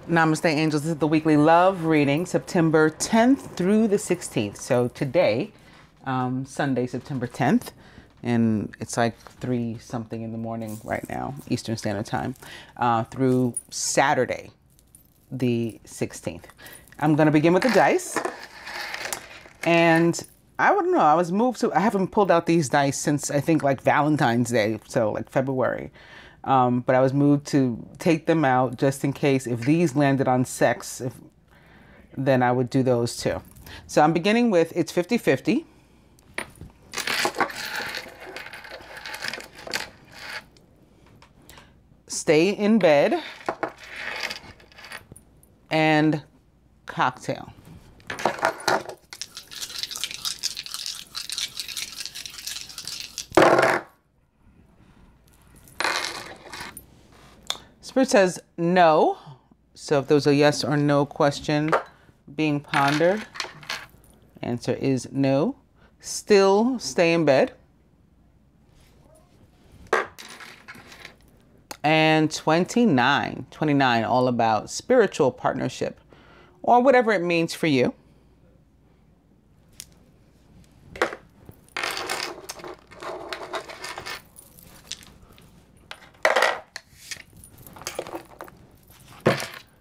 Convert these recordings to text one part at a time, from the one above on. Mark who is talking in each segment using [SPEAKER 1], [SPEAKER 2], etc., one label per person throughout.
[SPEAKER 1] Namaste, angels. This is the weekly love reading, September 10th through the 16th. So today, Sunday, September 10th, and it's like 3 something in the morning right now, Eastern Standard Time, through Saturday, the 16th. I'm going to begin with the dice. And I don't know, I was moved to, I haven't pulled out these dice since I think like Valentine's Day, so like February. But I was moved to take them out just in case if these landed on sex, then I would do those too. So I'm beginning with, it's 50-50. Stay in bed and cocktail. Spirit says no. So if there's a yes or no question being pondered, answer is no. Still stay in bed. And 29, all about spiritual partnership or whatever it means for you.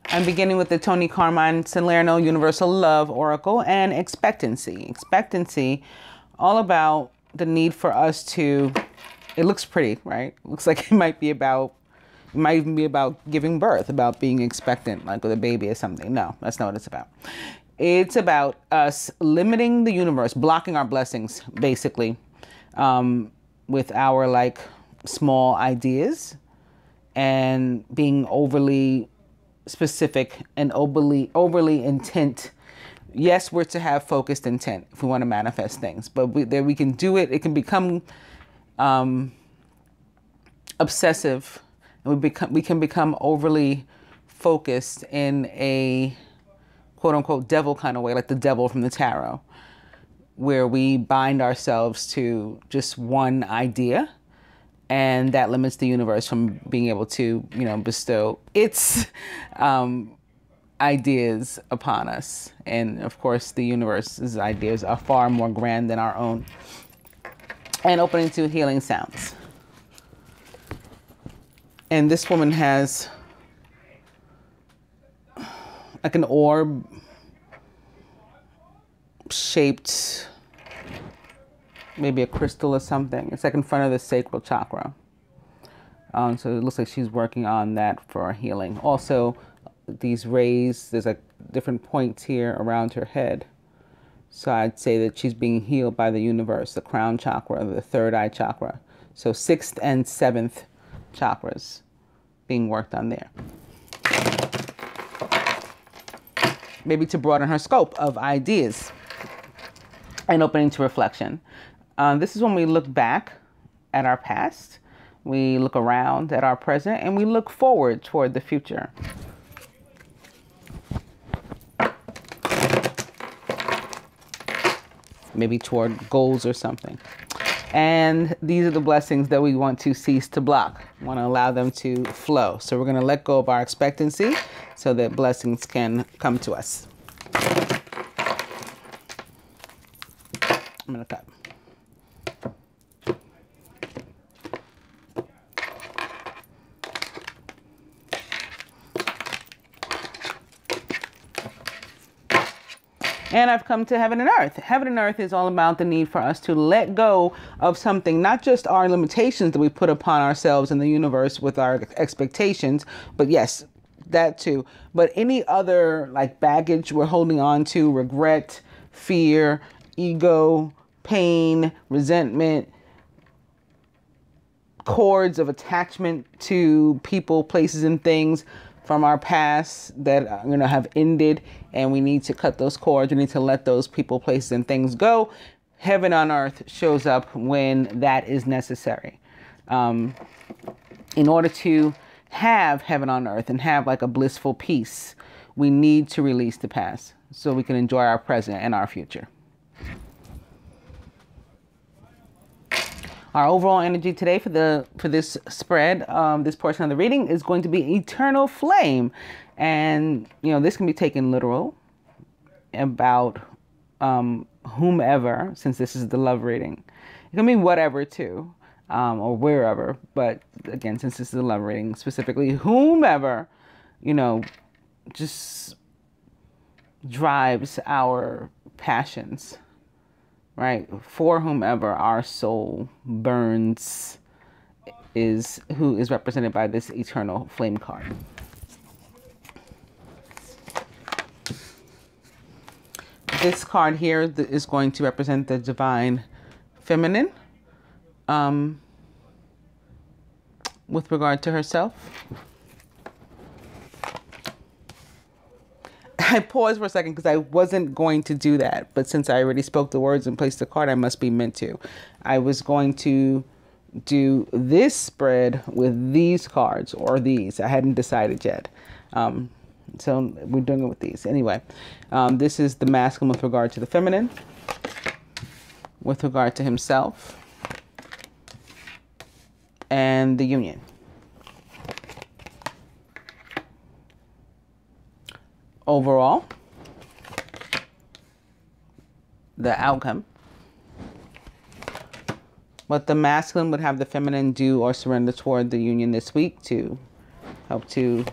[SPEAKER 1] I'm beginning with the Tony Carmine Salerno Universal Love Oracle and expectancy. Expectancy, all about the need for us to, it looks pretty, right? Looks like it might even be about giving birth, about being expectant, like with a baby or something. No, that's not what it's about. It's about us limiting the universe, blocking our blessings, basically, with our like small ideas and being overly specific and overly intent. Yes, we're to have focused intent if we want to manifest things, but we can do it. It can become obsessive, and we can become overly focused in a quote unquote devil kind of way, like the devil from the tarot, where we bind ourselves to just one idea. And that limits the universe from being able to, you know, bestow its ideas upon us. And of course, the universe's ideas are far more grand than our own. And opening to healing sounds. And this woman has like an orb shaped, maybe a crystal or something. It's like in front of the sacral chakra. So it looks like she's working on that for healing. Also, these rays, there's like different points here around her head. So I'd say that she's being healed by the universe, the crown chakra, the third eye chakra. So 6th and 7th chakras being worked on there. Maybe to broaden her scope of ideas and opening to reflection. This is when we look back at our past, we look around at our present, and we look forward toward the future. Maybe toward goals or something. And these are the blessings that we want to cease to block. We want to allow them to flow. So we're going to let go of our expectancy so that blessings can come to us. I'm going to cut. And I've come to heaven and earth. Heaven and earth is all about the need for us to let go of something, not just our limitations that we put upon ourselves in the universe with our expectations, but yes, that too. But any other like baggage we're holding on to, regret, fear, ego, pain, resentment, cords of attachment to people, places, and things from our past that have ended, and we need to cut those cords. We need to let those people, places, and things go. Heaven on earth shows up when that is necessary. In order to have heaven on earth and have like a blissful peace, we need to release the past so we can enjoy our present and our future. Our overall energy today for this spread, this portion of the reading is going to be eternal flame. And, you know, this can be taken literal about whomever, since this is the love reading. It can mean whatever too, or wherever. But again, since this is a love reading, specifically whomever, you know, just drives our passions, right? For whomever our soul burns is who is represented by this eternal flame card. This card here is going to represent the divine feminine with regard to herself. I paused for a second because I wasn't going to do that, but since I already spoke the words and placed the card, I must be meant to. I was going to do this spread with these cards, or these. I hadn't decided yet. So we're doing it with these. Anyway, this is the masculine with regard to the feminine, with regard to himself, and the union. Overall, the outcome. What the masculine would have the feminine do or surrender toward the union this week to help to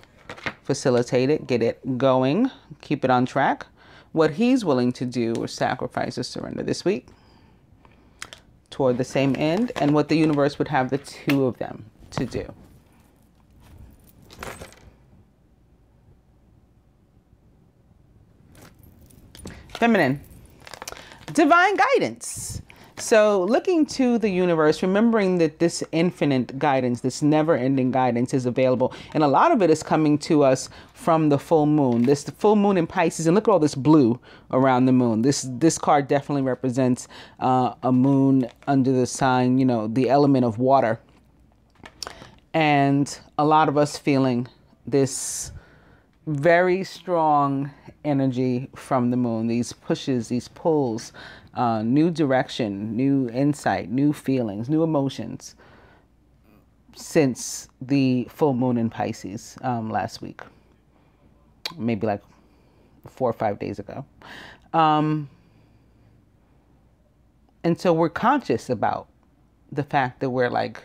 [SPEAKER 1] facilitate it, get it going, keep it on track. What he's willing to do or sacrifice or surrender this week toward the same end, and what the universe would have the two of them to do. Feminine, divine guidance. So looking to the universe, remembering that this infinite guidance, this never-ending guidance is available. And a lot of it is coming to us from the full moon. This full moon in Pisces, and look at all this blue around the moon. This card definitely represents a moon under the sign, you know, the element of water. And a lot of us feeling this very strong energy from the moon, these pushes, these pulls, new direction, new insight, new feelings, new emotions since the full moon in Pisces last week, maybe like 4 or 5 days ago. And so we're conscious about the fact that we're like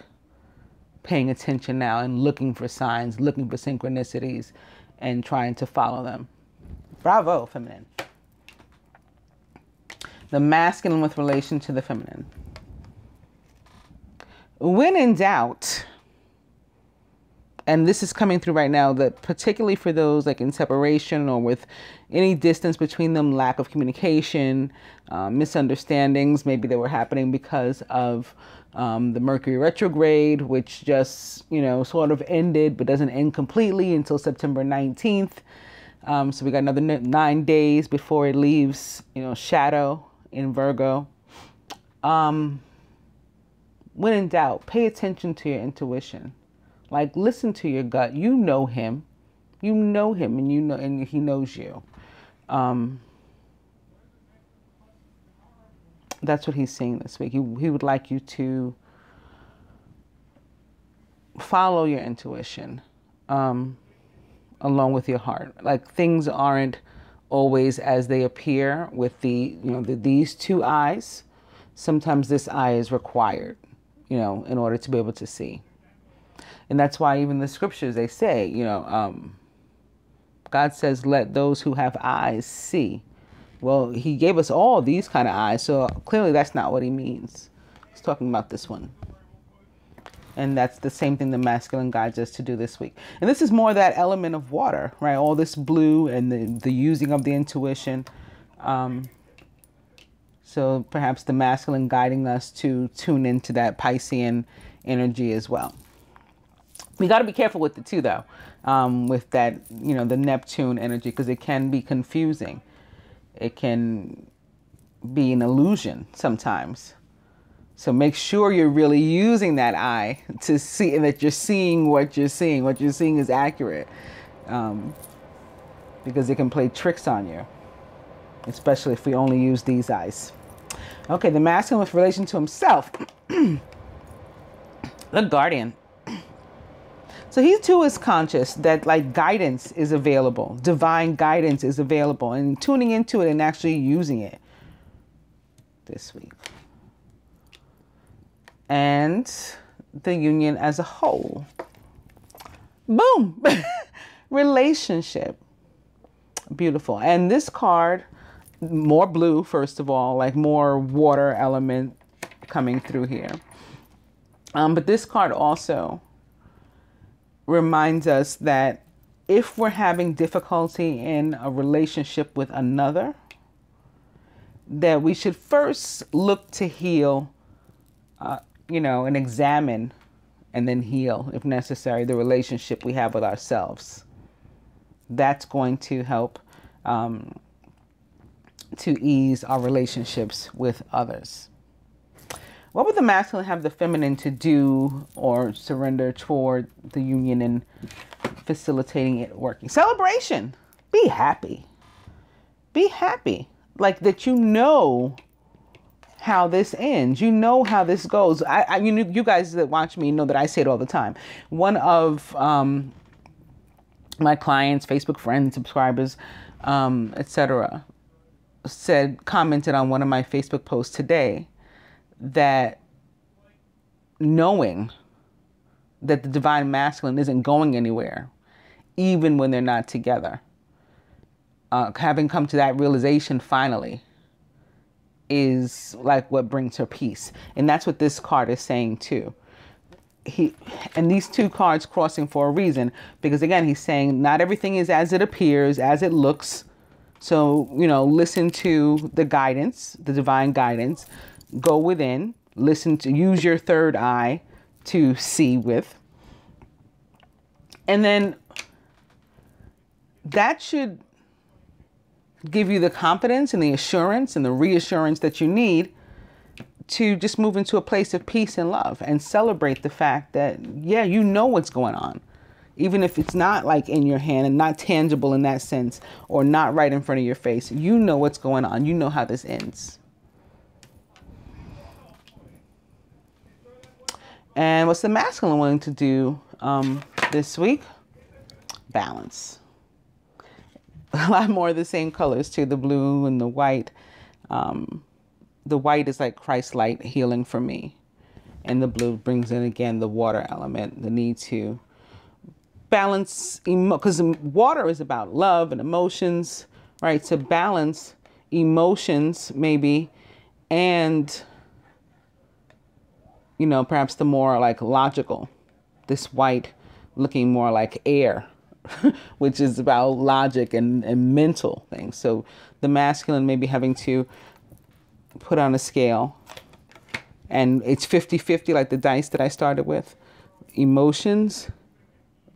[SPEAKER 1] paying attention now and looking for signs, looking for synchronicities, and trying to follow them. Bravo, feminine. The masculine with relation to the feminine. When in doubt, and this is coming through right now, that particularly for those like in separation or with any distance between them, lack of communication, misunderstandings, maybe they were happening because of the Mercury retrograde, which just, you know, sort of ended, but doesn't end completely until September 19th. So we got another 9 days before it leaves, you know, shadow in Virgo. When in doubt, pay attention to your intuition. Like, listen to your gut. You know him, and you know, and he knows you. That's what he's saying this week. He would like you to follow your intuition, along with your heart. Like, things aren't always as they appear with the, you know, these two eyes. Sometimes this eye is required, you know, in order to be able to see. And that's why even the scriptures, they say, you know, God says, let those who have eyes see. Well, he gave us all these kind of eyes, so clearly that's not what he means. He's talking about this one. And that's the same thing the masculine guides us to do this week. And this is more that element of water, right? All this blue and the using of the intuition. So perhaps the masculine guiding us to tune into that Piscean energy as well. We got to be careful with it too, though, with that, you know, the Neptune energy, because it can be confusing. It can be an illusion sometimes. So make sure you're really using that eye to see, and that you're seeing what you're seeing. What you're seeing is accurate, because it can play tricks on you, especially if we only use these eyes. Okay, the masculine with relation to himself. The guardian. So he too is conscious that like guidance is available, divine guidance is available, and tuning into it and actually using it this week. And the union as a whole. Boom. Relationship. Beautiful. And this card, more blue, first of all, like more water element coming through here. But this card also reminds us that if we're having difficulty in a relationship with another, that we should first look to heal, and examine and then heal, if necessary, the relationship we have with ourselves. That's going to help to ease our relationships with others. What would the masculine have the feminine to do or surrender toward the union and facilitating it working? Celebration. Be happy. Be happy. Like that you know how this ends. You know how this goes. You guys that watch me know that I say it all the time. One of my clients, Facebook friends, subscribers, etc., commented on one of my Facebook posts today that knowing that the divine masculine isn't going anywhere, even when they're not together, having come to that realization finally, is like what brings her peace. And that's what this card is saying too. And these two cards crossing for a reason, because again, he's saying not everything is as it appears, as it looks. So, listen to the guidance, the divine guidance. Go within, use your third eye to see with. And then that should give you the confidence and the assurance and the reassurance that you need to just move into a place of peace and love and celebrate the fact that, yeah, you know what's going on. Even if it's not like in your hand and not tangible in that sense, or not right in front of your face, you know what's going on. You know how this ends. And what's the masculine willing to do this week? Balance. A lot more of the same colors too, the blue and the white. The white is like Christ light healing for me. And the blue brings in, again, the water element, the need to balance, because water is about love and emotions, right? To balance emotions maybe, and perhaps the more like logical, this white looking more like air, which is about logic and mental things. So the masculine maybe having to put on a scale, and it's 50-50, like the dice that I started with, emotions,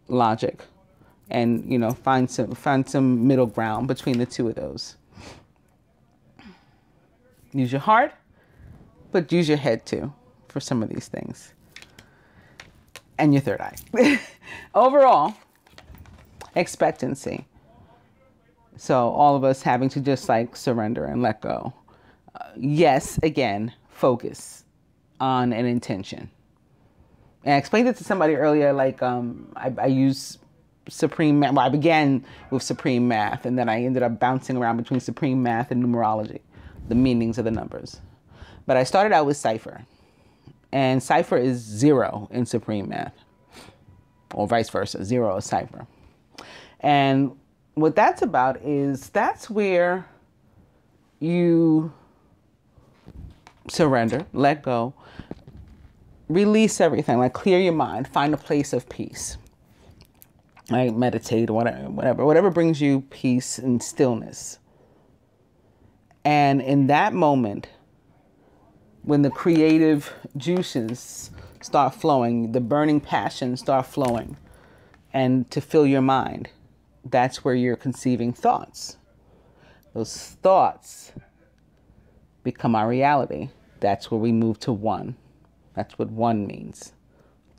[SPEAKER 1] logic, and find some middle ground between the two of those. Use your heart, but use your head too for some of these things, and your third eye. Overall, expectancy. So all of us having to just like surrender and let go. Yes, again, focus on an intention. And I explained it to somebody earlier, like I use Supreme Math. Well, I began with Supreme Math, and then I ended up bouncing around between Supreme Math and numerology, the meanings of the numbers. But I started out with Cipher. And Cipher is 0 in Supreme Math, or vice versa, 0 is Cipher. And what that's about is that's where you surrender, let go, release everything, like clear your mind, find a place of peace, right? Meditate, whatever brings you peace and stillness. And in that moment, when the creative juices start flowing, the burning passions start flowing, and to fill your mind, that's where you're conceiving thoughts. Those thoughts become our reality. That's where we move to one. That's what one means.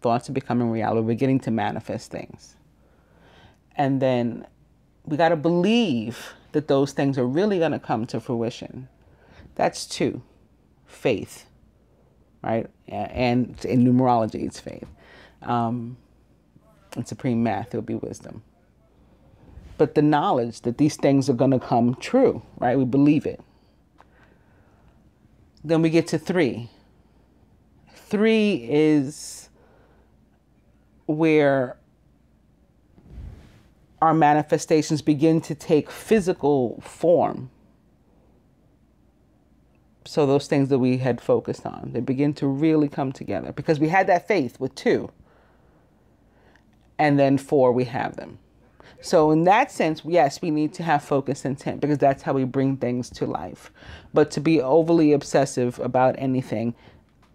[SPEAKER 1] Thoughts are becoming reality. We're beginning to manifest things. And then we got to believe that those things are really going to come to fruition. That's 2. Faith, right? And in numerology, it's faith. And supreme math, it'll be wisdom. But the knowledge that these things are going to come true, right? We believe it. Then we get to 3. 3 is where our manifestations begin to take physical form. So those things that we had focused on, they begin to really come together because we had that faith with 2. And then 4, we have them. So in that sense, yes, we need to have focus and intent because that's how we bring things to life. But to be overly obsessive about anything,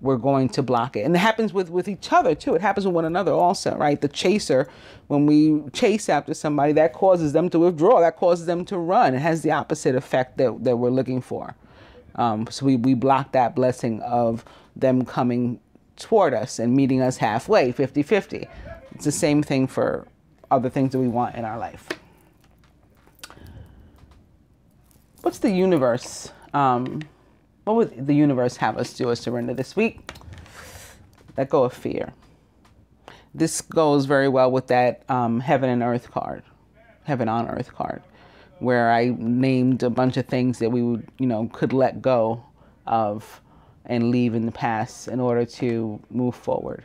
[SPEAKER 1] we're going to block it. And it happens with each other too. It happens with one another also, right? The chaser, when we chase after somebody, that causes them to withdraw. That causes them to run. It has the opposite effect that we're looking for. So we block that blessing of them coming toward us and meeting us halfway, 50-50. It's the same thing for other things that we want in our life. What's the universe? What would the universe have us do or surrender this week? Let go of fear. This goes very well with that heaven and earth card, heaven on earth card, where I named a bunch of things that we would, could let go of and leave in the past in order to move forward.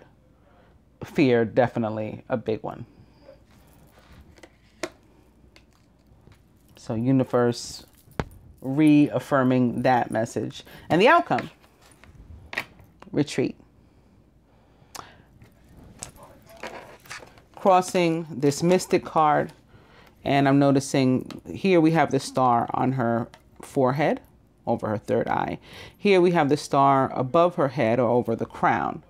[SPEAKER 1] Fear, definitely a big one. So universe reaffirming that message. And the outcome, retreat. Crossing this mystic card, and I'm noticing here we have the star on her forehead over her third eye. Here we have the star above her head or over the crown.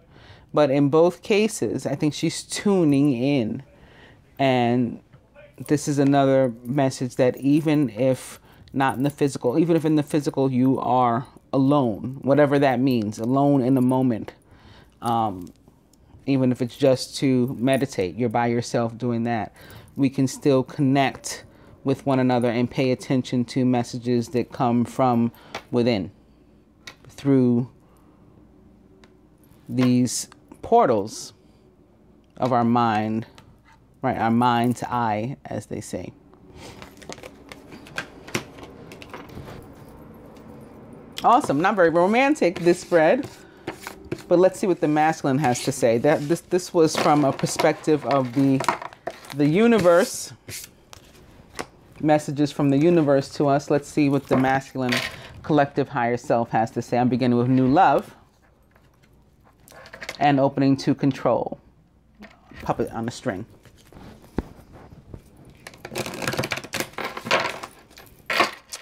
[SPEAKER 1] But in both cases, I think she's tuning in. And this is another message that even if not in the physical, even if in the physical you are alone, whatever that means, alone in the moment, even if it's just to meditate, you're by yourself doing that, we can still connect with one another and pay attention to messages that come from within through these portals of our mind, right? Our mind's eye, as they say. Awesome. Not very romantic, this spread, but let's see what the masculine has to say. This was from a perspective of the universe, messages from the universe to us. Let's see what the masculine collective higher self has to say. I'm beginning with new love and opening to control. Puppet on a string.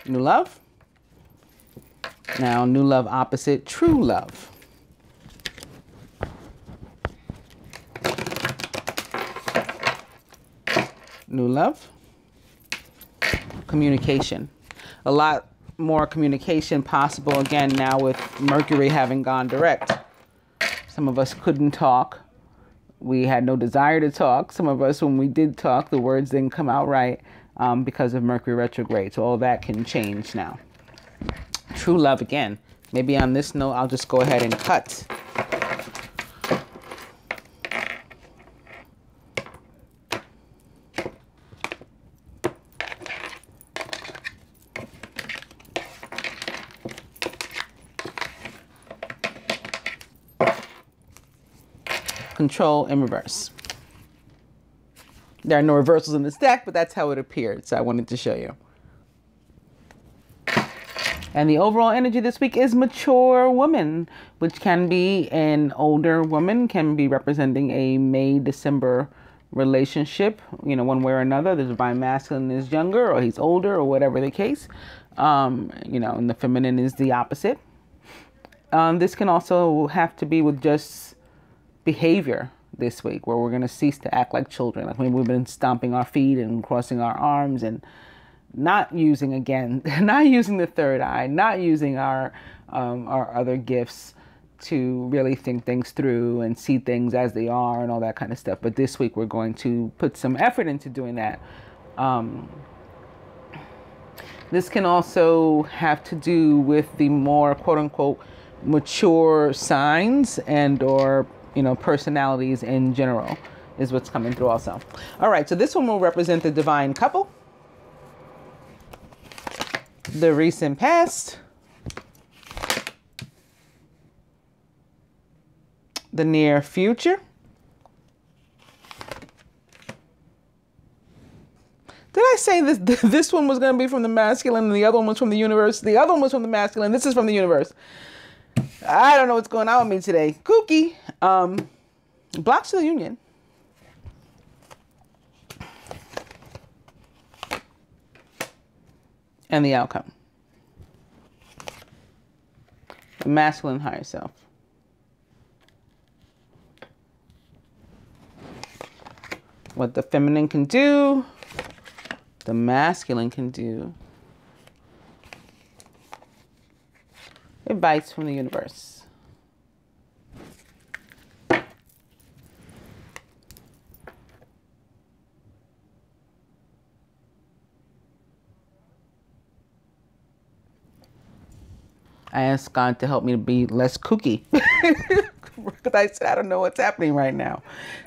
[SPEAKER 1] New love. Now, new love opposite true love. New love. Communication. A lot more communication possible again now with Mercury having gone direct. Some of us couldn't talk. We had no desire to talk. Some of us, when we did talk, the words didn't come out right because of Mercury retrograde. So all that can change now. True love again. Maybe on this note, I'll just go ahead and cut. Control in reverse. There are no reversals in this deck, but that's how it appeared. So I wanted to show you. And the overall energy this week is mature woman, which can be an older woman, can be representing a May-December relationship, one way or another. The divine masculine is younger or he's older or whatever the case. And the feminine is the opposite. This can also have to be with just behavior this week, where we're going to cease to act like children. Like maybe we've been stomping our feet and crossing our arms and not using the third eye, not using our other gifts to really think things through and see things as they are and all that kind of stuff. But this week we're going to put some effort into doing that. This can also have to do with the more quote unquote mature signs and or personalities in general. is what's coming through also. All right, so this one will represent the divine couple, the recent past, the near future. Did I say this one was going to be from the masculine and the other one was from the universe? The other one was from the masculine. This is from the universe. I don't know what's going on with me today. Kooky. Blocks to the union. And the outcome. The masculine higher self. What the feminine can do, the masculine can do. Advice from the universe. I asked God to help me to be less kooky. Because I said, I don't know what's happening right now.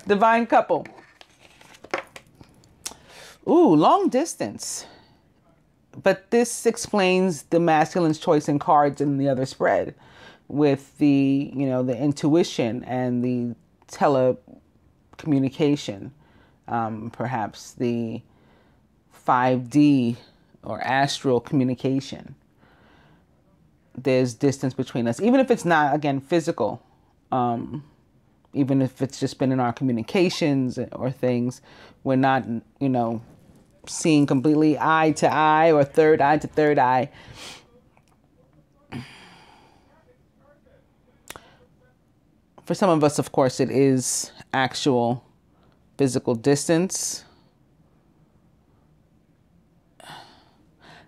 [SPEAKER 1] Divine couple. Ooh, long distance. But this explains the masculine's choice in cards in the other spread with the, you know, the intuition and the telecommunication, perhaps the 5D or astral communication. There's distance between us, even if it's not, again, physical, even if it's just been in our communications or things, we're not, you know, seeing completely eye to eye or third eye to third eye. For some of us, of course, it is actual physical distance.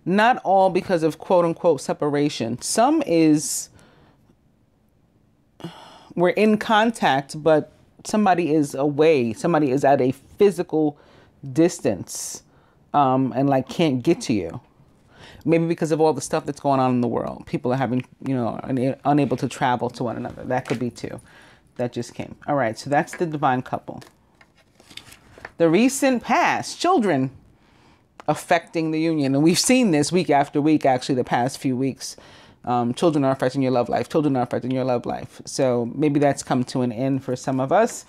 [SPEAKER 1] Not all because of quote unquote separation. Some is we're in contact, but somebody is away. Somebody is at a physical distance. And like can't get to you. Maybe because of all the stuff that's going on in the world. People are having, you know, unable to travel to one another. That could be too. That just came. All right, so that's the divine couple. The recent past, children affecting the union. And we've seen this week after week, actually, the past few weeks. Children are affecting your love life. Children are affecting your love life. So maybe that's come to an end for some of us.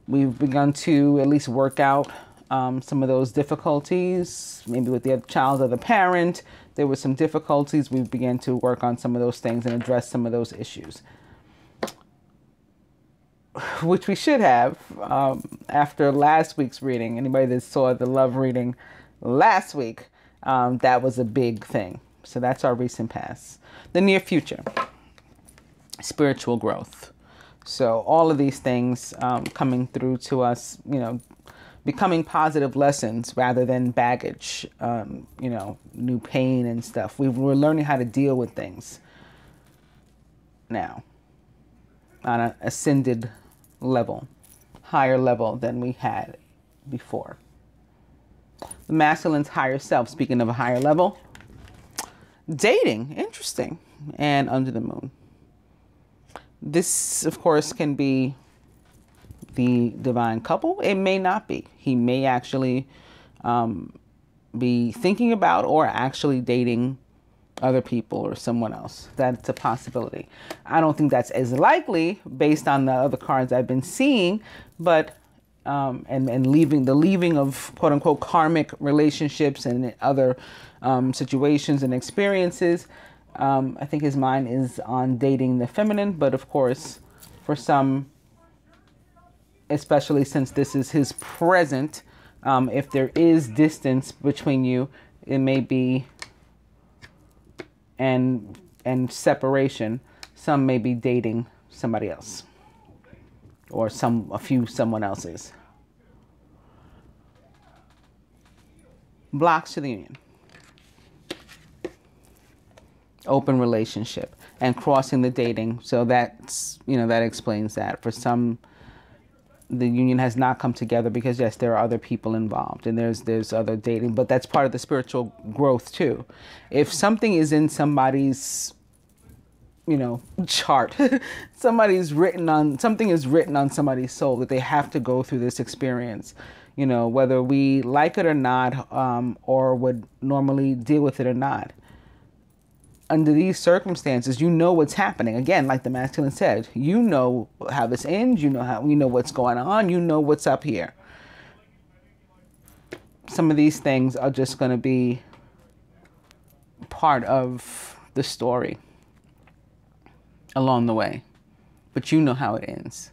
[SPEAKER 1] We've begun to at least work out some of those difficulties, maybe with the child or the parent. There were some difficulties. We began to work on some of those things and address some of those issues, which we should have after last week's reading. Anybody that saw the love reading last week, that was a big thing. So that's our recent past. The near future, spiritual growth. So all of these things coming through to us, you know, becoming positive lessons rather than baggage, you know, new pain and stuff. We're learning how to deal with things now on an ascended level, higher level than we had before. The masculine's higher self, speaking of a higher level, dating, interesting, and under the moon. This, of course, can be the divine couple. It may not be. He may actually be thinking about or actually dating other people or someone else. That's a possibility. I don't think that's as likely based on the other cards I've been seeing, but and leaving of quote unquote karmic relationships and other situations and experiences. I think his mind is on dating the feminine, but of course, for some, especially since this is his present, if there is distance between you, it may be and separation. Some may be dating somebody else or someone else's. Blocks to the union. Open relationship and crossing the dating. So that's, you know, that explains that. For some, the union has not come together because yes, there are other people involved and there's other dating, but that's part of the spiritual growth too. If something is in somebody's chart. Something is written on somebody's soul that they have to go through this experience, whether we like it or not, or would normally deal with it or not. Under these circumstances, what's happening. Again, like the masculine said, how this ends, what's going on, what's up here. Some of these things are just going to be part of the story along the way, but how it ends.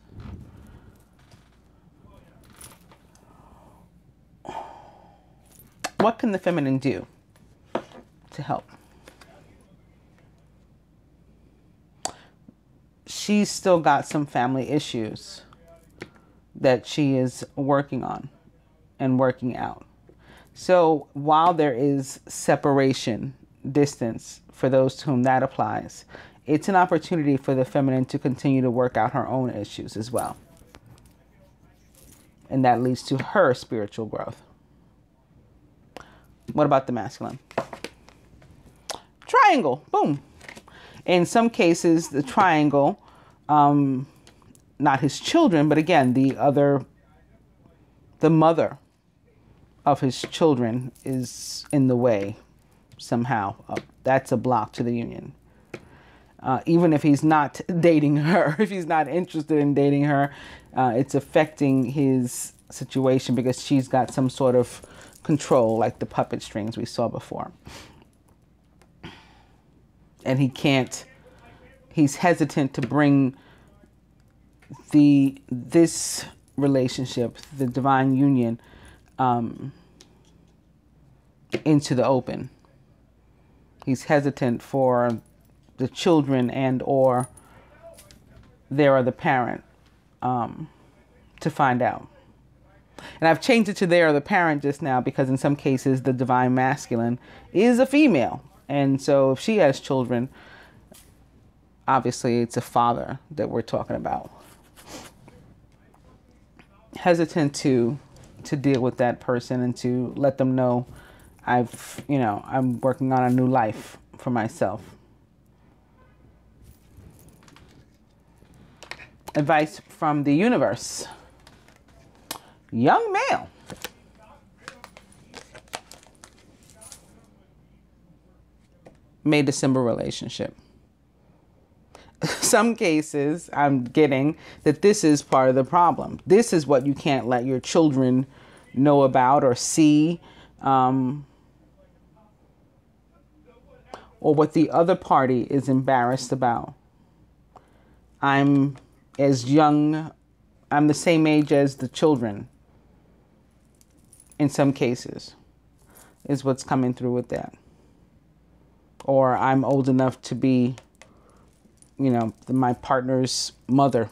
[SPEAKER 1] What can the feminine do to help? She's still got some family issues that she is working on and working out. So while there is separation, distance, for those to whom that applies, it's an opportunity for the feminine to continue to work out her own issues as well. And that leads to her spiritual growth. What about the masculine? Triangle, boom. In some cases, the triangle, not his children, but again, the mother of his children is in the way somehow. That's a block to the union. Even if he's not dating her, if he's not interested in dating her, it's affecting his situation because she's got some sort of control, like the puppet strings we saw before. And he's hesitant to bring this relationship, the divine union, into the open. He's hesitant for the children and or their other parent to find out. And I've changed it to their other parent just now because in some cases the divine masculine is a female. And so if she has children, obviously it's a father that we're talking about. Hesitant to deal with that person and to let them know I'm working on a new life for myself. Advice from the universe. Young male. May-December relationship. Some cases I'm getting that this is part of the problem. This is what you can't let your children know about or see, or what the other party is embarrassed about. I'm as young, I'm the same age as the children in some cases, is what's coming through with that. Or I'm old enough to be, my partner's mother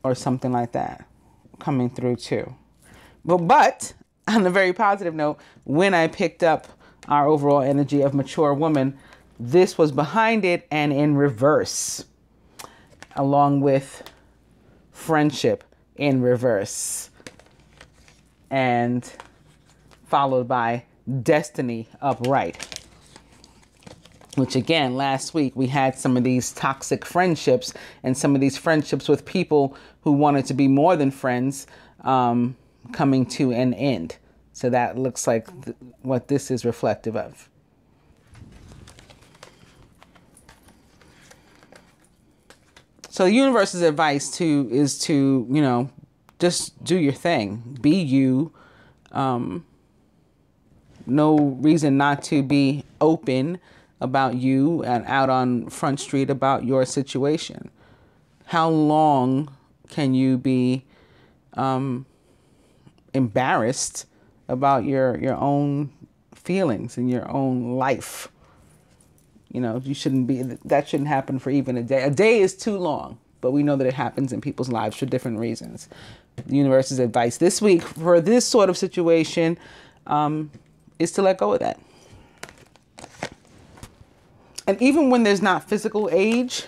[SPEAKER 1] or something like that coming through too. But on a very positive note, when I picked up our overall energy of mature woman, this was behind it and in reverse, along with friendship in reverse, and followed by destiny upright. Which again, last week we had some of these toxic friendships and some of these friendships with people who wanted to be more than friends coming to an end. So that looks like what this is reflective of. So the universe's advice is to, just do your thing. Be you. No reason not to be open about you and out on Front Street about your situation. How long can you be embarrassed about your own feelings and your own life? You shouldn't be, that shouldn't happen for even a day. A day is too long, but we know that it happens in people's lives for different reasons. The universe's advice this week for this sort of situation is to let go of that. And even when there's not physical age,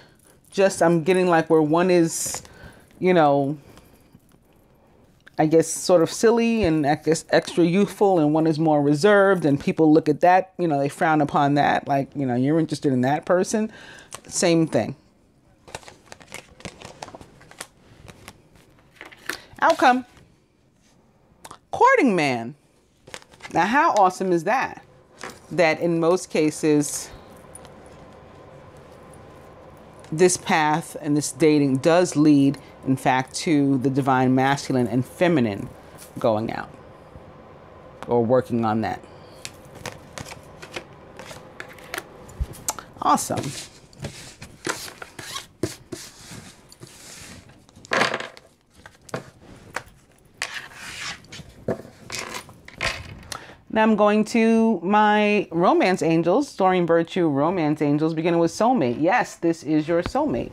[SPEAKER 1] just I'm getting like where one is, I guess, sort of silly and I guess extra youthful, and one is more reserved, and people look at that, you know, they frown upon that, like, you know, you're interested in that person. Same thing. Outcome. Courting man. Now, how awesome is that? That in most cases, this path and this dating does lead, in fact, to the divine masculine and feminine going out or working on that. Awesome. Now I'm going to my romance angels, Soaring Virtue romance angels, beginning with soulmate. Yes, this is your soulmate.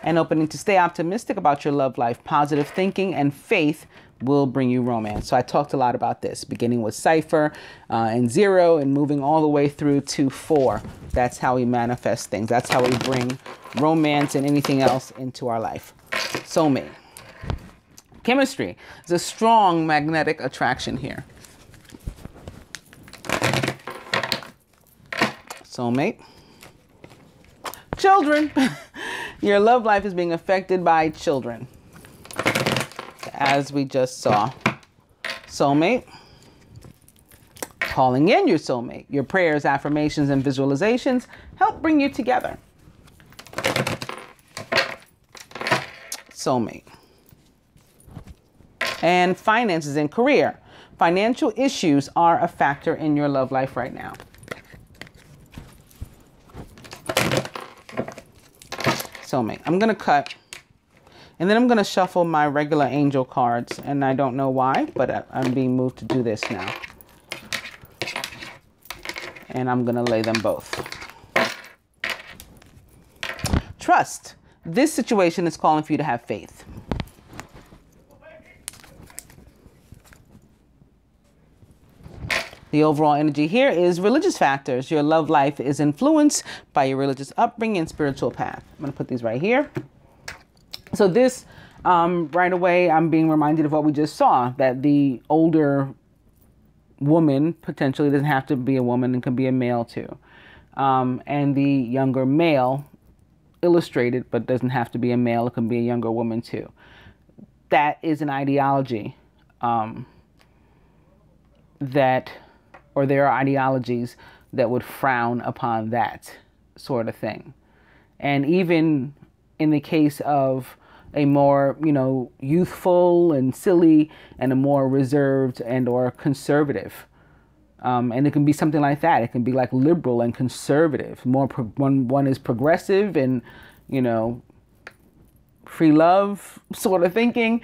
[SPEAKER 1] And opening to stay optimistic about your love life. Positive thinking and faith will bring you romance. So I talked a lot about this, beginning with Cypher and 0 and moving all the way through to 4. That's how we manifest things. That's how we bring romance and anything else into our life. Soulmate. Chemistry. There's a strong magnetic attraction here. Soulmate. Children. Your love life is being affected by children, as we just saw. Soulmate. Calling in your soulmate. Your prayers, affirmations, and visualizations help bring you together. Soulmate. And finances and career. Financial issues are a factor in your love life right now. Soulmate. I'm going to cut, and then I'm going to shuffle my regular angel cards, and I don't know why, but I'm being moved to do this now. And I'm going to lay them both. Trust. This situation is calling for you to have faith. The overall energy here is religious factors. Your love life is influenced by your religious upbringing and spiritual path. I'm going to put these right here. So this, right away, I'm being reminded of what we just saw, that the older woman potentially doesn't have to be a woman and can be a male too. And the younger male, illustrated, but doesn't have to be a male. It can be a younger woman too. That is an ideology or there are ideologies that would frown upon that sort of thing. And even in the case of a more, you know, youthful and silly and a more reserved and or conservative. And it can be something like that. It can be like liberal and conservative. One is progressive and, you know, free love sort of thinking.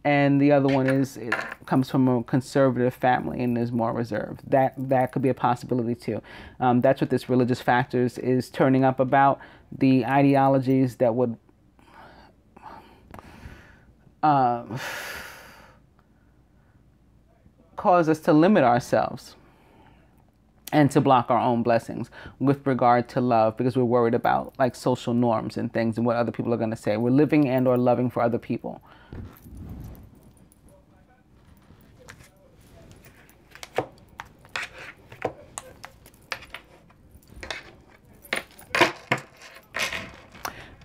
[SPEAKER 1] And the other one is, it comes from a conservative family and is more reserved. That could be a possibility too. That's what this religious factors is turning up about, the ideologies that would cause us to limit ourselves and to block our own blessings with regard to love, because we're worried about like social norms and things and what other people are going to say. We're living and or loving for other people.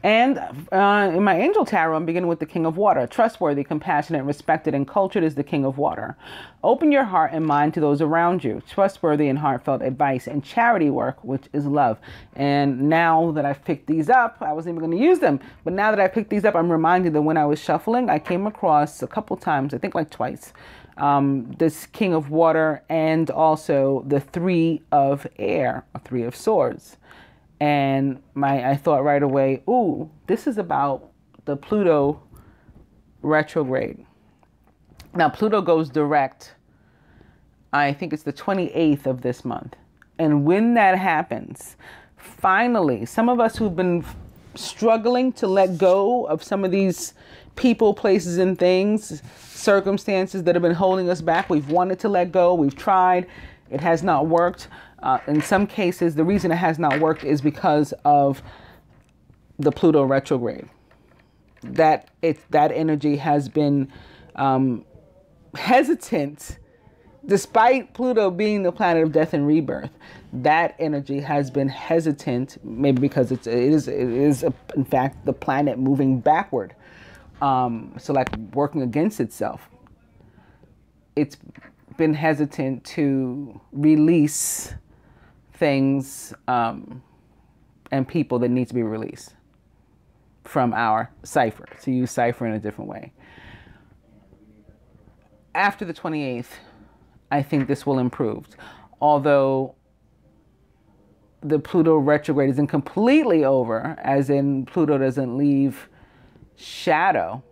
[SPEAKER 1] And in my angel tarot, I'm beginning with the King of Water. Trustworthy, compassionate, respected, and cultured is the King of Water. Open your heart and mind to those around you. Trustworthy and heartfelt advice and charity work, which is love. And now that I've picked these up, I wasn't even going to use them. But now that I picked these up, I'm reminded that when I was shuffling, I came across a couple times, I think like twice, this King of Water and also the 3 of Air, or 3 of Swords. And I thought right away, ooh, this is about the Pluto retrograde. Now, Pluto goes direct, I think it's the 28th of this month. And when that happens, finally, some of us who've been struggling to let go of some of these people, places, and things, circumstances that have been holding us back, we've wanted to let go, we've tried, it has not worked. In some cases, the reason it has not worked is because of the Pluto retrograde. that energy has been hesitant, despite Pluto being the planet of death and rebirth. That energy has been hesitant, maybe because it is in fact the planet moving backward, so like working against itself. It's been hesitant to release things and people that need to be released from our cipher, to use cipher in a different way. After the 28th, I think this will improve. Although the Pluto retrograde isn't completely over, as in Pluto doesn't leave shadow,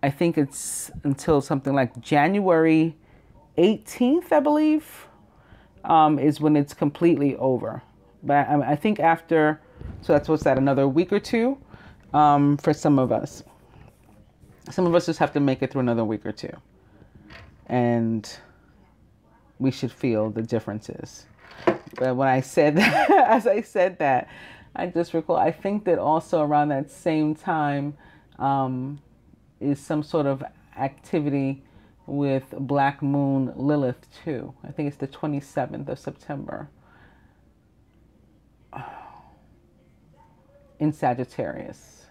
[SPEAKER 1] I think it's until something like January 18th, I believe, is when it's completely over. But I think after, so that's what's that, another week or two for some of us. Some of us just have to make it through another week or two. And we should feel the differences. But when I said that, as I said that, I just recall, I think that also around that same time is some sort of activity with Black Moon Lilith too. I think it's the 27th of September in Sagittarius.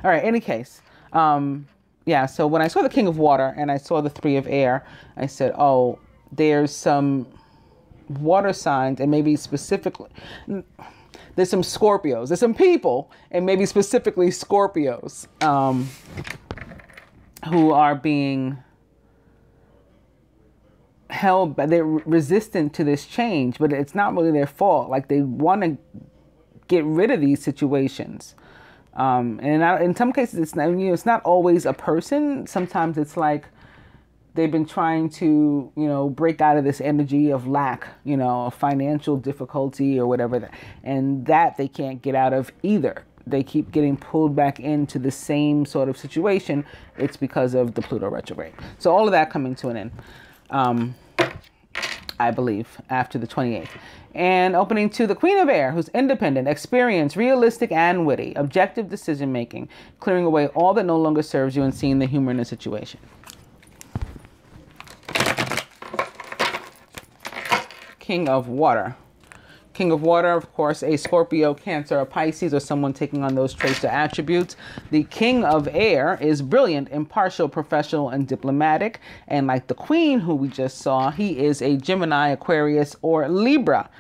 [SPEAKER 1] All right, any case. Yeah, so when I saw the King of Water and I saw the Three of Air, I said, oh, there's some water signs, and maybe specifically, there's some Scorpios, there's some people, and maybe specifically Scorpios, who are being held, they're resistant to this change, but it's not really their fault. Like, they want to get rid of these situations. And in some cases, it's not, it's not always a person. Sometimes it's like they've been trying to, break out of this energy of lack, of financial difficulty or whatever, and that they can't get out of either. They keep getting pulled back into the same sort of situation. It's because of the Pluto retrograde. So all of that coming to an end, I believe, after the 28th. And opening to the Queen of Air, who's independent, experienced, realistic, and witty, objective decision-making, clearing away all that no longer serves you and seeing the humor in a situation. King of Water. King of Water, of course, a Scorpio, Cancer, a Pisces, or someone taking on those traits or attributes. The King of Air is brilliant, impartial, professional, and diplomatic. And like the Queen, who we just saw, he is a Gemini, Aquarius, or Libra.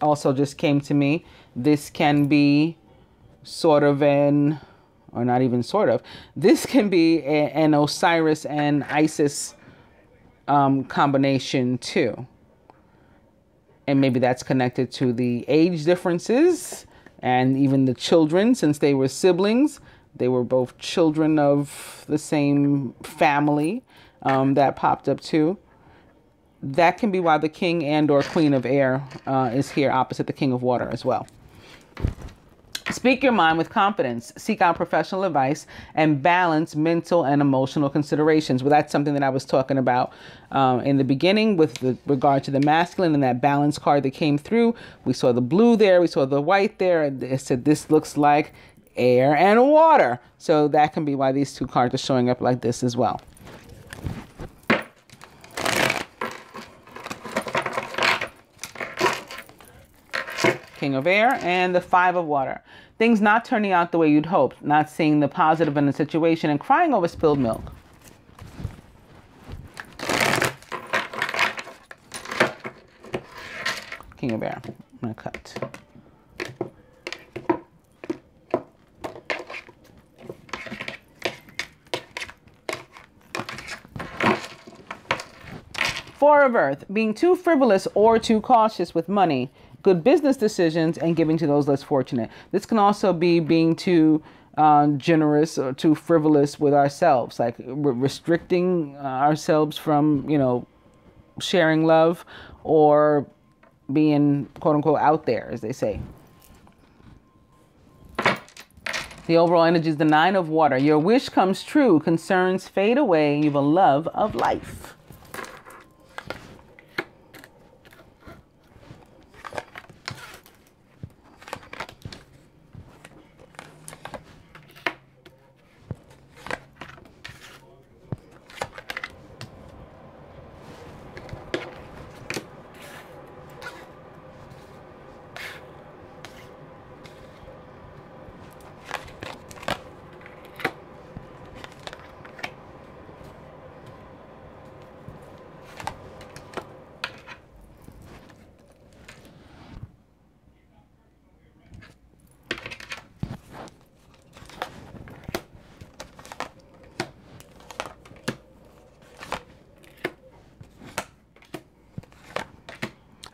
[SPEAKER 1] Also just came to me, this can be sort of an, or not even sort of, this can be an Osiris and Isis combination too. And maybe that's connected to the age differences and even the children, since they were siblings. They were both children of the same family that popped up too. That can be why the King and or Queen of Air is here opposite the King of Water as well. Speak your mind with confidence. Seek out professional advice and balance mental and emotional considerations. Well, that's something that I was talking about in the beginning with regard to the masculine and that balance card that came through. We saw the blue there. We saw the white there. It said this looks like air and water. So that can be why these two cards are showing up like this as well. King of Air and the Five of Water. Things not turning out the way you'd hoped, not seeing the positive in the situation, and crying over spilled milk. King of Air. I'm going to cut. Four of Earth. Being too frivolous or too cautious with money. Good business decisions and giving to those less fortunate. This can also be being too generous or too frivolous with ourselves, like restricting ourselves from, sharing love, or being quote unquote out there, as they say. The overall energy is the Nine of Water. Your wish comes true. Concerns fade away. You have a love of life.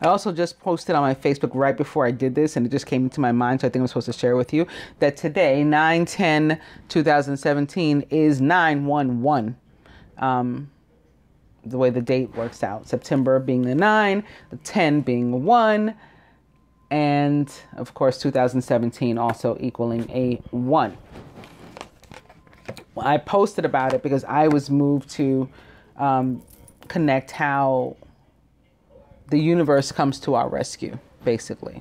[SPEAKER 1] I also just posted on my Facebook right before I did this, and it just came into my mind, so I think I'm supposed to share with you, that today, 9/10/2017, is 9/11. The way the date works out. September being the 9, the 10 being a 1, and of course 2017 also equaling a 1. I posted about it because I was moved to connect how the universe comes to our rescue, basically.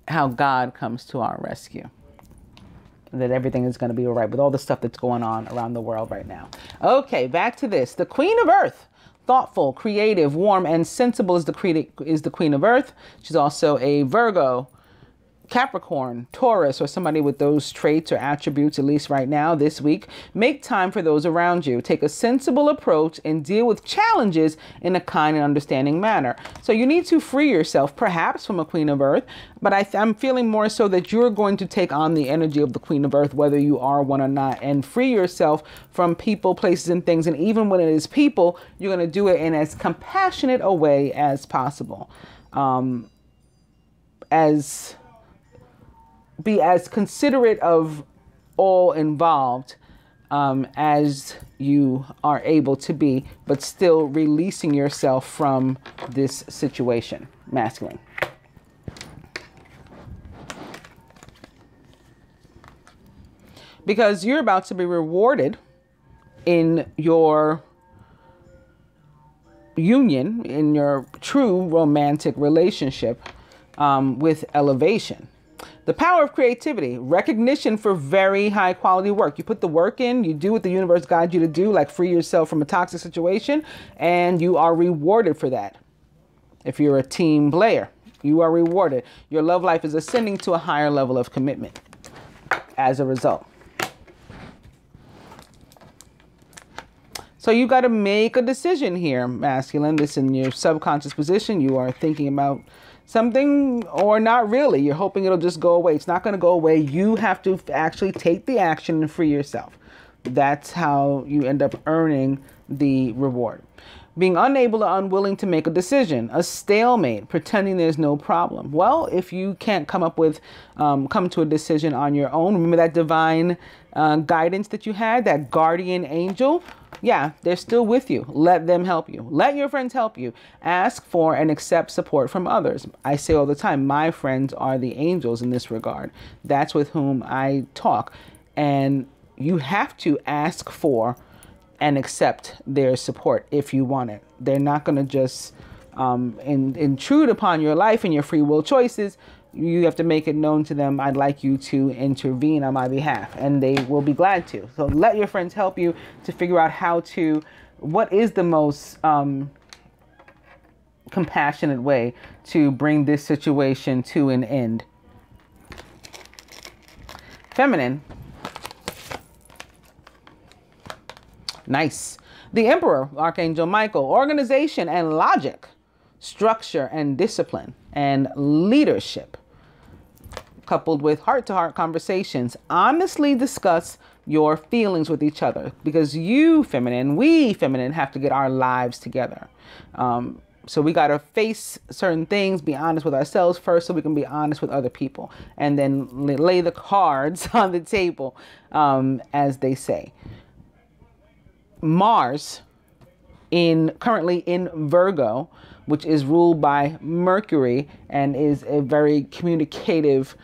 [SPEAKER 1] How God comes to our rescue. That everything is going to be all right with all the stuff that's going on around the world right now. Okay, back to this. The Queen of Earth. Thoughtful, creative, warm, and sensible is the Queen of Earth. She's also a Virgo, Capricorn, Taurus, or somebody with those traits or attributes, at least right now, this week. Make time for those around you. Take a sensible approach and deal with challenges in a kind and understanding manner. So you need to free yourself, perhaps, from a Queen of Earth, but I'm feeling more so that you're going to take on the energy of the Queen of Earth, whether you are one or not, and free yourself from people, places, and things. And even when it is people, you're going to do it in as compassionate a way as possible. Be as considerate of all involved as you are able to be, but still releasing yourself from this situation, masculine. Because you're about to be rewarded in your union, in your true romantic relationship with elevation. The power of creativity, recognition for very high quality work. You put the work in, you do what the universe guides you to do, like free yourself from a toxic situation, and you are rewarded for that. If you're a team player, you are rewarded. Your love life is ascending to a higher level of commitment as a result. So you got to make a decision here, masculine. This in your subconscious position. You are thinking about something or not really. You're hoping it'll just go away. It's not going to go away. You have to actually take the action and free yourself. That's how you end up earning the reward. Being unable or unwilling to make a decision, a stalemate, pretending there's no problem. Well, if you can't come to a decision on your own, remember that divine guidance that you had, that guardian angel? Yeah, they're still with you. Let them help you. Let your friends help you. Ask for and accept support from others. I say all the time, my friends are the angels in this regard. That's with whom I talk. And you have to ask for and accept their support if you want it. They're not going to just intrude upon your life and your free will choices. You have to make it known to them, I'd like you to intervene on my behalf, and they will be glad to. So let your friends help you to figure out what is the most compassionate way to bring this situation to an end. Feminine. Nice. The Emperor, Archangel Michael, organization and logic, structure and discipline, and leadership. Coupled with heart-to-heart conversations, honestly discuss your feelings with each other, because we feminine have to get our lives together. So we got to face certain things, be honest with ourselves first so we can be honest with other people, and then lay the cards on the table, as they say. Mars, currently in Virgo, which is ruled by Mercury and is a very communicative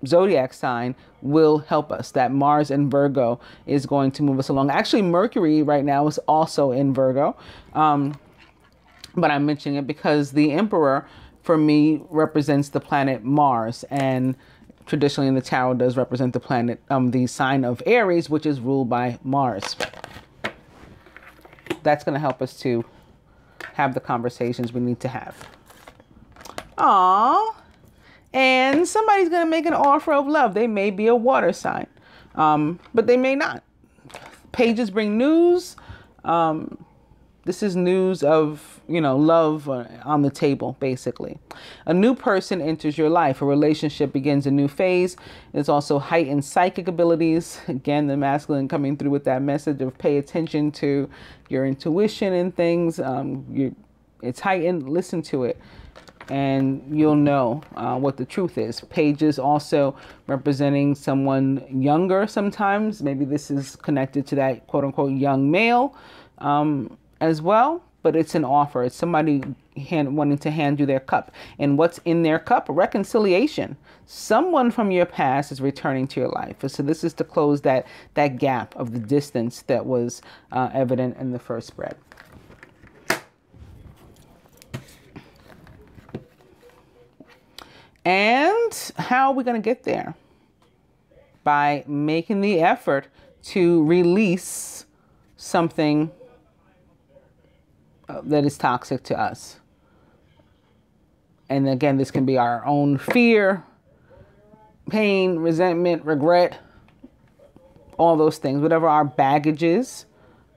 [SPEAKER 1] zodiac sign, will help us. That Mars in Virgo is going to move us along. Actually, Mercury right now is also in Virgo. But I'm mentioning it because the Emperor, for me, represents the planet Mars. And traditionally in the tarot does represent the planet, the sign of Aries, which is ruled by Mars. That's going to help us to have the conversations we need to have. Aww. And somebody's going to make an offer of love. They may be a water sign, but they may not. Pages bring news. This is news of, love on the table, basically. A new person enters your life. A relationship begins a new phase. There's also heightened psychic abilities. Again, the masculine coming through with that message of pay attention to your intuition and things. It's heightened. Listen to it, and you'll know what the truth is. Pages also representing someone younger sometimes. Maybe this is connected to that quote-unquote young male as well, but it's an offer. It's somebody wanting to hand you their cup. And what's in their cup? Reconciliation. Someone from your past is returning to your life. So this is to close that gap of the distance that was evident in the first spread. And how are we going to get there? By making the effort to release something that is toxic to us. And again, this can be our own fear, pain, resentment, regret, all those things, whatever our baggage is,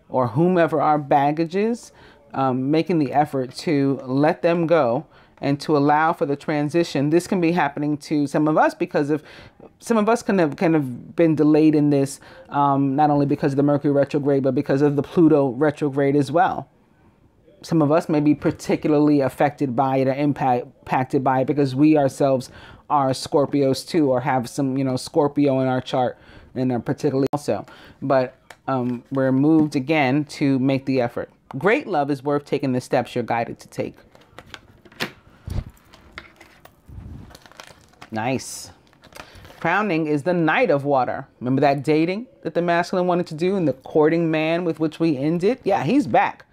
[SPEAKER 1] or whomever our baggage is, making the effort to let them go and to allow for the transition. This can be happening to some of us because of, some of us can have been delayed in this, not only because of the Mercury retrograde, but because of the Pluto retrograde as well. Some of us may be particularly affected by it or impacted by it because we ourselves are Scorpios too, or have some, Scorpio in our chart, and are particularly also. But we're moved again to make the effort. Great love is worth taking the steps you're guided to take. Nice. Crowning is the Knight of Water. Remember that dating that the masculine wanted to do and the courting man with which we ended? Yeah, he's back.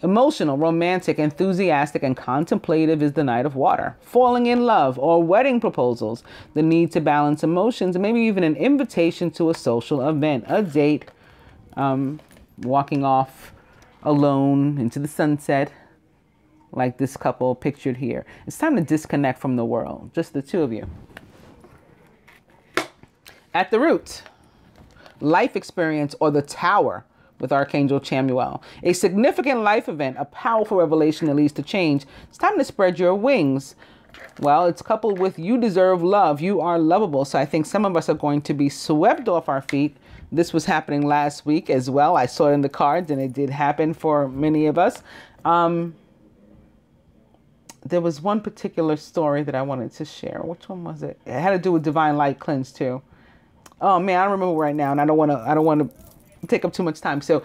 [SPEAKER 1] Emotional, romantic, enthusiastic, and contemplative is the Knight of Water. Falling in love or wedding proposals, the need to balance emotions, and maybe even an invitation to a social event, a date, walking off alone into the sunset, like this couple pictured here. It's time to disconnect from the world, just the two of you. At the root, life experience or the Tower with Archangel Chamuel. A significant life event, a powerful revelation that leads to change. It's time to spread your wings. Well, it's coupled with you deserve love. You are lovable. So I think some of us are going to be swept off our feet. This was happening last week as well. I saw it in the cards, and it did happen for many of us. There was one particular story that I wanted to share. Which one was it? It had to do with divine light cleanse too. Oh man, I don't remember right now, and I don't want to take up too much time. So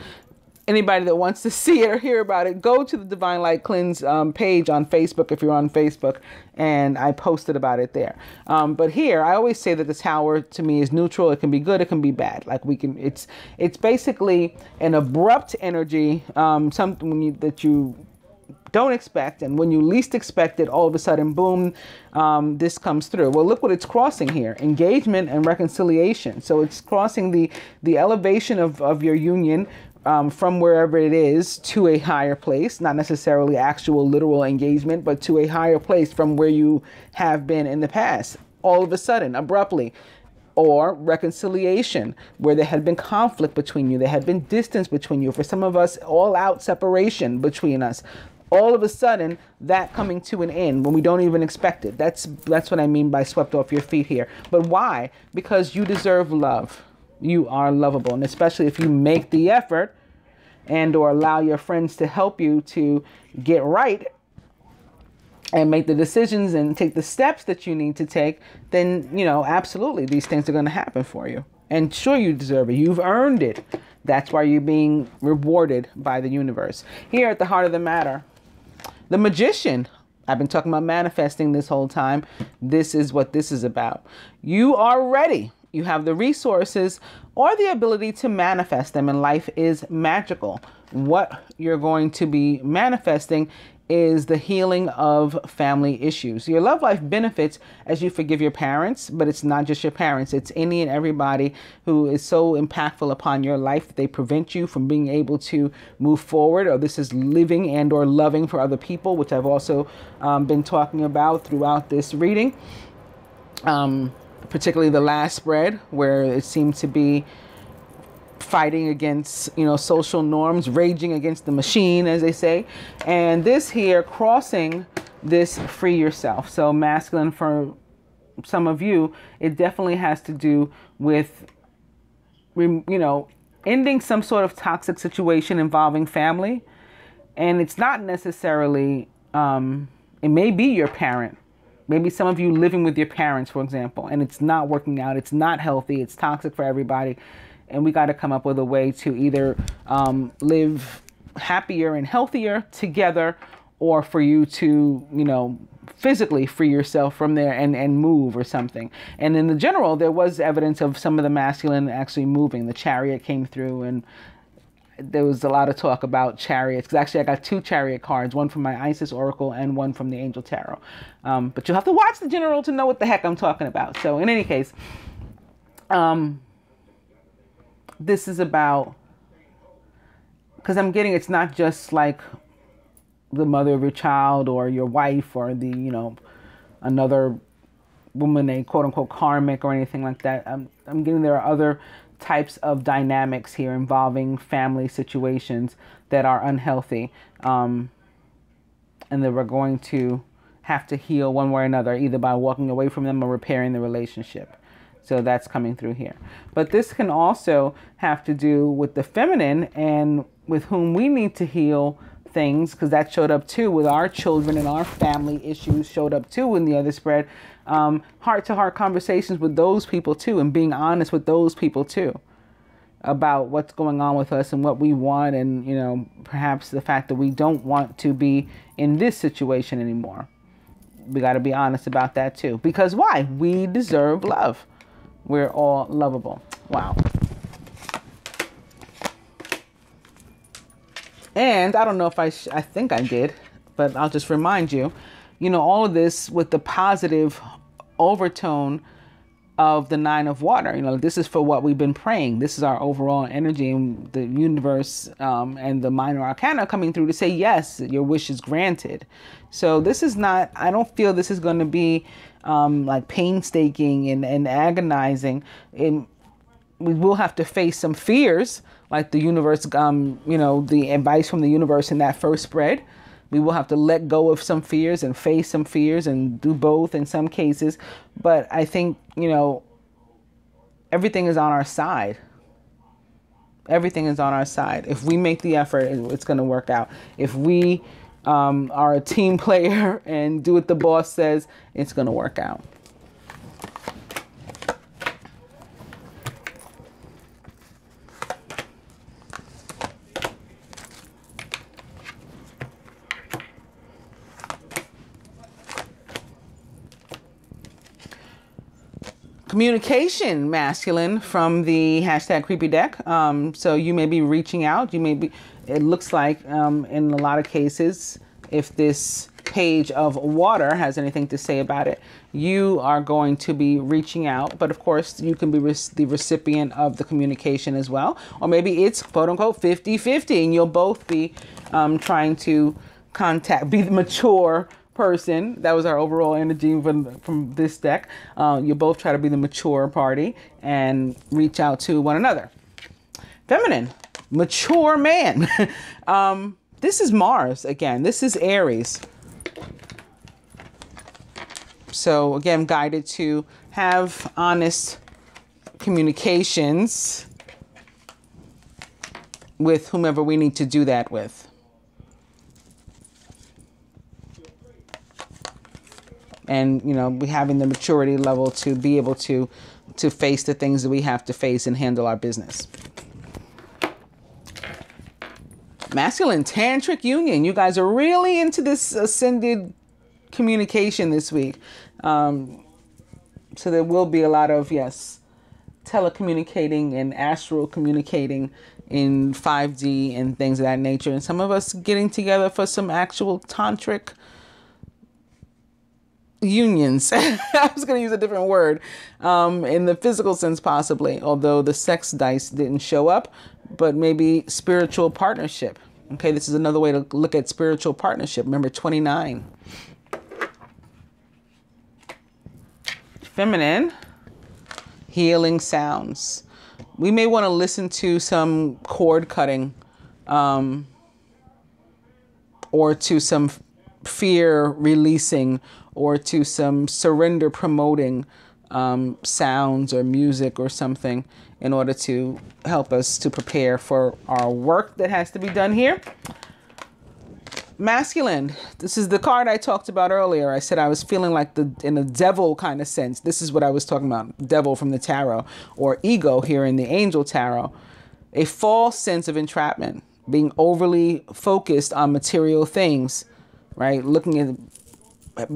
[SPEAKER 1] anybody that wants to see it or hear about it, go to the Divine Light Cleanse page on Facebook if you're on Facebook, and I posted about it there. But here, I always say that the Tower to me is neutral. It can be good, it can be bad. Like it's basically an abrupt energy, something that you don't expect, and when you least expect it, all of a sudden, boom, this comes through. Well, look what it's crossing here: engagement and reconciliation. So it's crossing the elevation of your union from wherever it is to a higher place, not necessarily actual literal engagement, but to a higher place from where you have been in the past, all of a sudden, abruptly. Or reconciliation, where there had been conflict between you, there had been distance between you. For some of us, all out separation between us. All of a sudden, that coming to an end when we don't even expect it. That's what I mean by swept off your feet here. But why? Because you deserve love. You are lovable. And especially if you make the effort and or allow your friends to help you to get right and make the decisions and take the steps that you need to take, then, absolutely, these things are going to happen for you. And sure, you deserve it. You've earned it. That's why you're being rewarded by the universe. Here at the heart of the matter, the Magician. I've been talking about manifesting this whole time. This is what this is about. You are ready. You have the resources or the ability to manifest them, and life is magical. What you're going to be manifesting is the healing of family issues. Your love life benefits as you forgive your parents, but it's not just your parents. It's any and everybody who is so impactful upon your life that they prevent you from being able to move forward, or this is living and or loving for other people, which I've also been talking about throughout this reading. Particularly the last spread, where it seemed to be fighting against, you know, social norms, raging against the machine, as they say. And this here, crossing this free yourself. So masculine, for some of you, it definitely has to do with, you know, ending some sort of toxic situation involving family. And it's not necessarily, it may be your parent. Maybe some of you living with your parents, for example, and it's not working out. It's not healthy. It's toxic for everybody. And we got to come up with a way to either live happier and healthier together, or for you to, you know, physically free yourself from there and move or something. And in the general, there was evidence of some of the masculine actually moving. The Chariot came through, and there was a lot of talk about chariots. Because actually I got 2 chariot cards, one from my Isis Oracle and one from the Angel Tarot. But you'll have to watch the general to know what the heck I'm talking about. So in any case, this is about, because I'm getting, it's not just like the mother of your child or your wife or the, you know, another woman, a quote unquote karmic or anything like that. I'm getting there are other types of dynamics here involving family situations that are unhealthy, and that we're going to have to heal one way or another, either by walking away from them or repairing the relationship. So that's coming through here. But this can also have to do with the feminine and with whom we need to heal things, because that showed up too with our children, and our family issues showed up too in the other spread. Heart-to-heart conversations with those people too, and being honest with those people too about what's going on with us and what we want, and, you know, perhaps the fact that we don't want to be in this situation anymore. We got to be honest about that too, because why? We deserve love. We're all lovable. Wow. And I don't know if I think I did, but I'll just remind you, you know, all of this with the positive overtone of the 9 of water. You know, this is for what we've been praying. This is our overall energy, and the universe and the minor arcana coming through to say, yes, your wish is granted. So this is not, I don't feel this is going to be like painstaking and agonizing. We will have to face some fears, like the universe, you know, the advice from the universe in that first spread. We will have to let go of some fears and face some fears, and do both in some cases. But I think, you know, everything is on our side. Everything is on our side. If we make the effort, it's going to work out. If we are a team player and do what the boss says, it's going to work out. Communication, masculine, from the hashtag creepy deck. So you may be reaching out. You may be, it looks like in a lot of cases, if this page of water has anything to say about it, you are going to be reaching out. But of course, you can be the recipient of the communication as well. Or maybe it's quote unquote 50-50, and you'll both be trying to be the mature person. That was our overall energy from this deck. You both try to be the mature party and reach out to one another. Feminine, mature man. This is Mars again. This is Aries. So again, guided to have honest communications with whomever we need to do that with. And, you know, we having the maturity level to be able to face the things that we have to face and handle our business. Masculine tantric union. You guys are really into this ascended communication this week. So there will be a lot of, yes, telecommunicating and astral communicating in 5D and things of that nature. And some of us getting together for some actual tantric unions. I was going to use a different word in the physical sense, possibly, although the sex dice didn't show up, but maybe spiritual partnership. Okay, this is another way to look at spiritual partnership. Remember 29. Feminine, healing sounds. We may want to listen to some cord cutting, or to some fear releasing, or to some surrender promoting sounds or music or something, in order to help us to prepare for our work that has to be done here. Masculine. This is the card I talked about earlier. I said I was feeling like in a devil kind of sense. This is what I was talking about. Devil from the tarot, or ego here in the angel tarot. A false sense of entrapment, being overly focused on material things, right? Looking at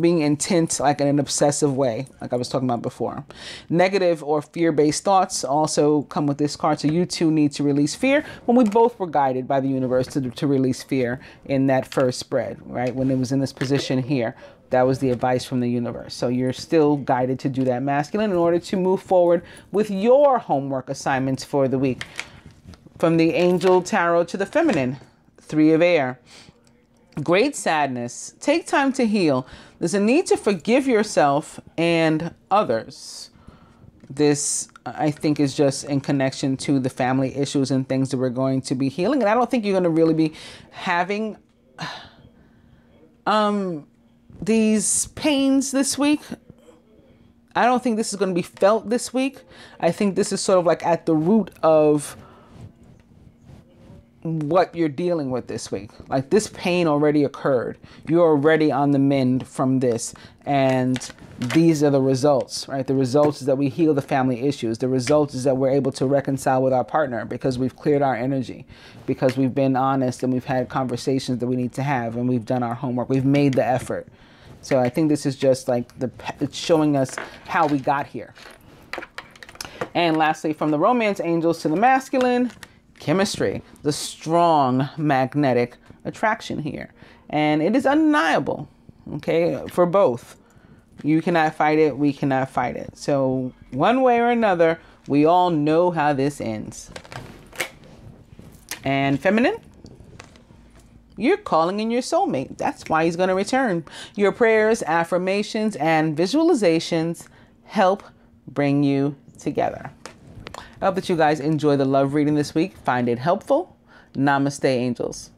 [SPEAKER 1] being intent, like in an obsessive way, like I was talking about before. Negative or fear-based thoughts also come with this card. So you too need to release fear. When we both were guided by the universe to release fear in that first spread, right? When it was in this position here, that was the advice from the universe. So you're still guided to do that, masculine, in order to move forward with your homework assignments for the week. From the angel tarot to the feminine, 3 of air. Great sadness. Take time to heal. There's a need to forgive yourself and others. This, I think, is just in connection to the family issues and things that we're going to be healing. And I don't think you're going to really be having these pains this week. I don't think this is going to be felt this week. I think this is sort of like at the root of what you're dealing with this week. Like, this pain already occurred. You're already on the mend from this. And these are the results, right? The results is that we heal the family issues. The results is that we're able to reconcile with our partner because we've cleared our energy, because we've been honest and we've had conversations that we need to have, and we've done our homework. We've made the effort. So I think this is just like it's showing us how we got here. And lastly, from the romance angels to the masculine, chemistry, the strong magnetic attraction here. And it is undeniable, okay, for both. You cannot fight it. We cannot fight it. So one way or another, we all know how this ends. And feminine, you're calling in your soulmate. That's why he's going to return. Your prayers, affirmations, and visualizations help bring you together. I hope that you guys enjoy the love reading this week. Find it helpful. Namaste, angels.